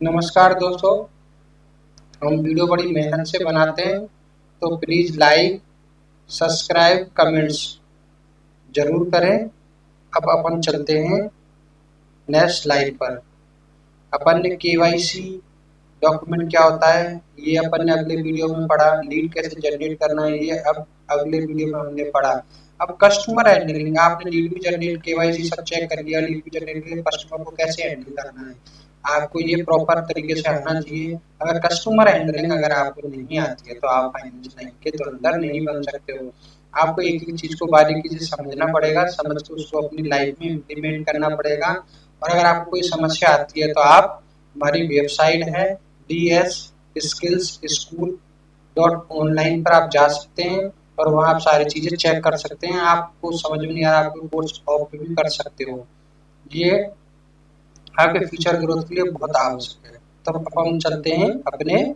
नमस्कार दोस्तों, हम वीडियो बड़ी मेहनत से बनाते हैं, तो प्लीज़ लाइक, सब्सक्राइब, कमेंट्स ज़रूर करें। अब अपन चलते हैं नेक्स्ट स्लाइड पर। अपन ने केवाईसी डॉक्यूमेंट क्या होता है, ये अपन ने अगले वीडियो में पढ़ा। लीड कैसे जनरेट करना है, ये अब अगले वीडियो में हमने पढ़ा। अब कस्टमर हैंडलिंग, आपने लीड भी जनरेट, केवाईसी सब चेक कर लिया, लीड भी जनरेट किया, कस्टमर को कैसे हैंडल करना है आपको ये प्रॉपर तरीके से आना चाहिए। अगर कस्टमर हैंडलिंग अगर आपको नहीं आती है तो आप फाइनेंस लाइन के तो अंदर नहीं बन सकते हो। आपको एक एक चीज को बारीकी से समझना पड़ेगा, समझ के उसको अपनी लाइफ में इम्प्लीमेंट करना पड़ेगा। और अगर आपको कोई समस्या आती है तो आप हमारी वेबसाइट है DSskillsschool.online पर आप जा सकते हैं और वहाँ आप सारी चीजें चेक कर सकते हैं। आपको समझ में नहीं आ रहा, आप कोर्स ऑफ भी कर सकते हो। ये आपके फ्यूचर ग्रोथ के लिए बहुत आवश्यक है। तब अपन चलते हैं अपने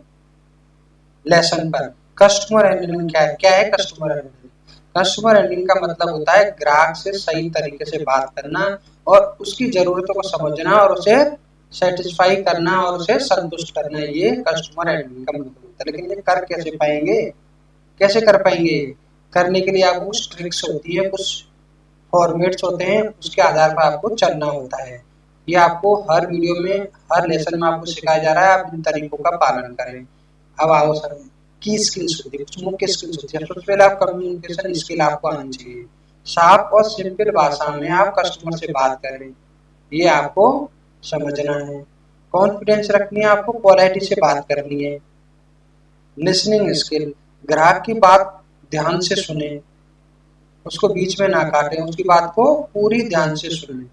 लेसन पर। कस्टमर हैंडलिंग क्या है? क्या है कस्टमर हैंडलिंग? कस्टमर हैंडलिंग का मतलब होता है ग्राहक से सही तरीके से बात करना और उसकी जरूरतों को समझना और उसे सेटिस्फाई करना और उसे संतुष्ट करना। ये कस्टमर हैंडलिंग का मतलब होता है। लेकिन ये कर कैसे पाएंगे, कैसे कर पाएंगे? करने के लिए आपको कुछ ट्रिक्स होती है, कुछ फॉर्मेट्स होते हैं, उसके आधार पर आपको चलना होता है। ये आपको हर वीडियो में, हर लेसन में आपको सिखाया जा रहा है, आप इन तरीकों का पालन करें। अब आओ सर, की स्किल्स होती है, कुछ मुख्य स्किल्स होती है। सबसे पहले आप कम्युनिकेशन स्किल आपको आनी चाहिए। साफ और सिंपल भाषा में आप कस्टमर से बात करें, ये आपको समझना है। कॉन्फिडेंस रखनी है, आपको क्वालिटी से बात करनी है। लिसनिंग स्किल, ग्राहक की बात ध्यान से सुने, उसको बीच में ना काटें, उसकी बात को पूरी ध्यान से सुने।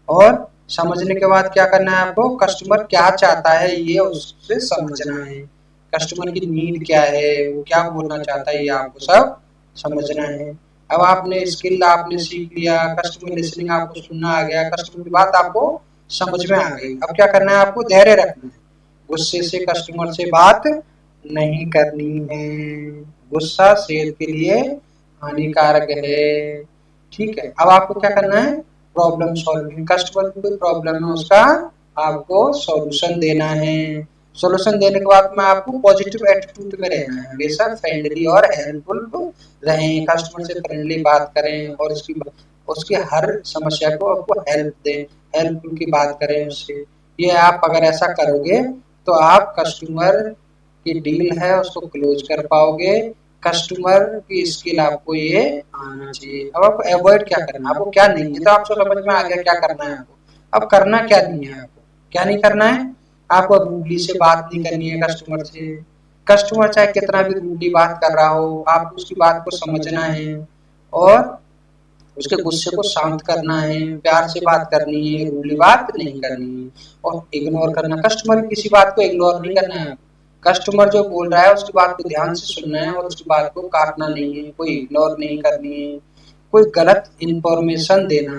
और समझने के बाद क्या करना है आपको, कस्टमर क्या चाहता है ये उससे समझना है। कस्टमर की नीड क्या है, वो क्या बोलना चाहता है, ये आपको सब समझना है। अब आपने स्किल आपने सीख लिया, कस्टमर लिसनिंग आपको सुनना आ गया, कस्टमर की बात आपको समझ में आ गई। अब क्या करना है आपको, धैर्य रखना है। गुस्से से कस्टमर से बात नहीं करनी है। गुस्सा सेहत के लिए हानिकारक है। ठीक है, अब आपको क्या करना है, प्रॉब्लम सॉल्विंग। कस्टमर की कोई प्रॉब्लम है, उसका आपको सॉल्यूशन देना है। सॉल्यूशन देने के बाद में आपको पॉजिटिव एटीट्यूड में रहना है, हमेशा फ्रेंडली और हेल्पफुल रहें। कस्टमर से फ्रेंडली बात करें और उसकी हर समस्या को आपको हेल्प दें, हेल्पफुल की बात करें उससे। ये आप अगर ऐसा करोगे तो आप कस्टमर की डील है उसको क्लोज कर पाओगे। कस्टमर की स्किल आपको ये आना चाहिए। अब आपको अवॉइड क्या करना है, आपको क्या नहीं है, तो आपको समझ में आ गया क्या करना है आपको। अब करना क्या नहीं है आपको, क्या नहीं करना है आपको, रूडली से बात नहीं करनी है कस्टमर से। कस्टमर चाहे कितना भी रूडली बात कर रहा हो, आपको उसकी बात को समझना है और उसके गुस्से को शांत करना है, प्यार से बात करनी है, रूडली बात नहीं करनी है। और इग्नोर करना, कस्टमर की किसी बात को इग्नोर नहीं करना है। कस्टमर जो बोल रहा है उसकी बात को ध्यान से सुनना है और उसकी बात को काटना नहीं है, कोई इग्नोर नहीं करनी है। कोई गलत इंफॉर्मेशन देना,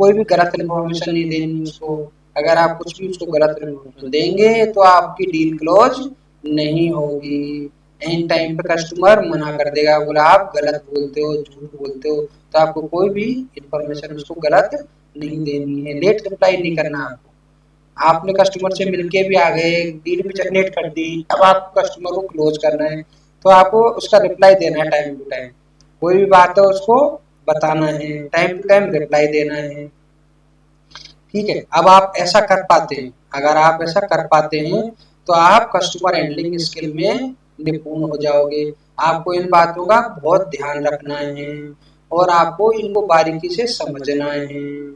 कोई भी गलत इंफॉर्मेशन नहीं देनी उसको। अगर आप कुछ भी उसको गलत इंफॉर्मेशन देंगे तो आपकी डील क्लोज नहीं होगी। एंड टाइम पे कस्टमर मना कर देगा, बोला आप गलत बोलते हो, झूठ बोलते हो। तो आपको कोई भी इंफॉर्मेशन उसको गलत नहीं देनी है। लेट रिप्लाई नहीं करना आपको। आपने कस्टमर से मिलके भी आ गए, डील भी जनरेट कर दी, अब आपको कस्टमर को क्लोज करना है तो आपको उसका रिप्लाई देना है टाइम टू टाइम। कोई भी बात है उसको बताना है, टाइम टू टाइम रिप्लाई देना है। ठीक है, अब आप ऐसा कर पाते हैं, अगर आप ऐसा कर पाते हैं तो आप कस्टमर हैंडलिंग स्किल में निपुण हो जाओगे। आपको इन बातों का बहुत ध्यान रखना है और आपको इनको बारीकी से समझना है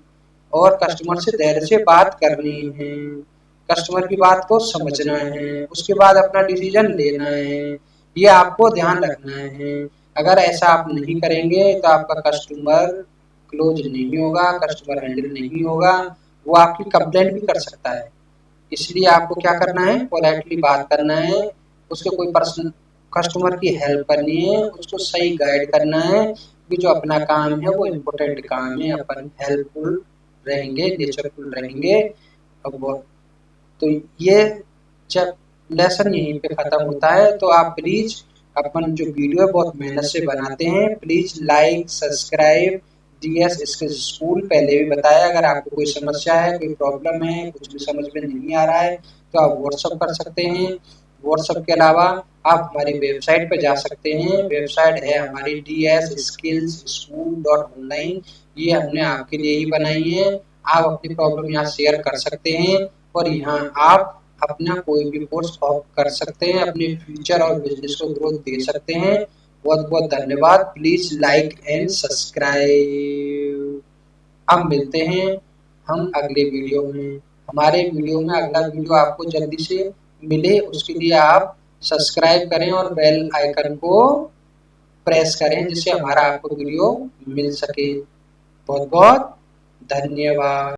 और कस्टमर से धैर्य से बात करनी है, कस्टमर की बात को समझना है, उसके बाद अपना डिसीजन लेना है। ये आपको ध्यान रखना है। अगर ऐसा आप नहीं करेंगे तो आपका कस्टमर क्लोज नहीं होगा, कस्टमर हैंडल नहीं होगा, वो आपकी कंप्लेंट भी कर सकता है। इसलिए आपको क्या करना है, पोलाइटली बात करना है, उसके कोई पर्सन कस्टमर की हेल्प करनी है, उसको सही गाइड करना है कि जो अपना काम है वो इम्पोर्टेंट काम है। अपन हेल्पफुल रहेंगे, नेचरफुल रहेंगे। अब तो ये जब लेसन यहीं पे खत्म होता है, तो आप प्लीज अपन जो वीडियो बहुत मेहनत से बनाते हैं, please like subscribe DS school. पहले भी बताया, अगर आपको कोई समस्या है, कोई प्रॉब्लम है, कुछ भी समझ में नहीं आ रहा है तो आप व्हाट्सअप कर सकते हैं। व्हाट्सअप के अलावा आप हमारी वेबसाइट पर जा सकते हैं। वेबसाइट है हमारी dsskillsschool.online। ये हमने आपके लिए ही बनाई है। आप अपनी प्रॉब्लम यहाँ शेयर कर सकते हैं और यहाँ आप अपना कोई भी कोर्स ऑफ कर सकते हैं, अपने फ्यूचर और बिजनेस को ग्रोथ दे सकते हैं। बहुत बहुत धन्यवाद। Please like and subscribe. अब मिलते हैं हम अगले वीडियो में। हमारे वीडियो में अगला वीडियो आपको जल्दी से मिले उसके लिए आप सब्सक्राइब करें और बेल आइकन को प्रेस करें जिससे हमारा आपको वीडियो मिल सके। बहुत बहुत धन्यवाद।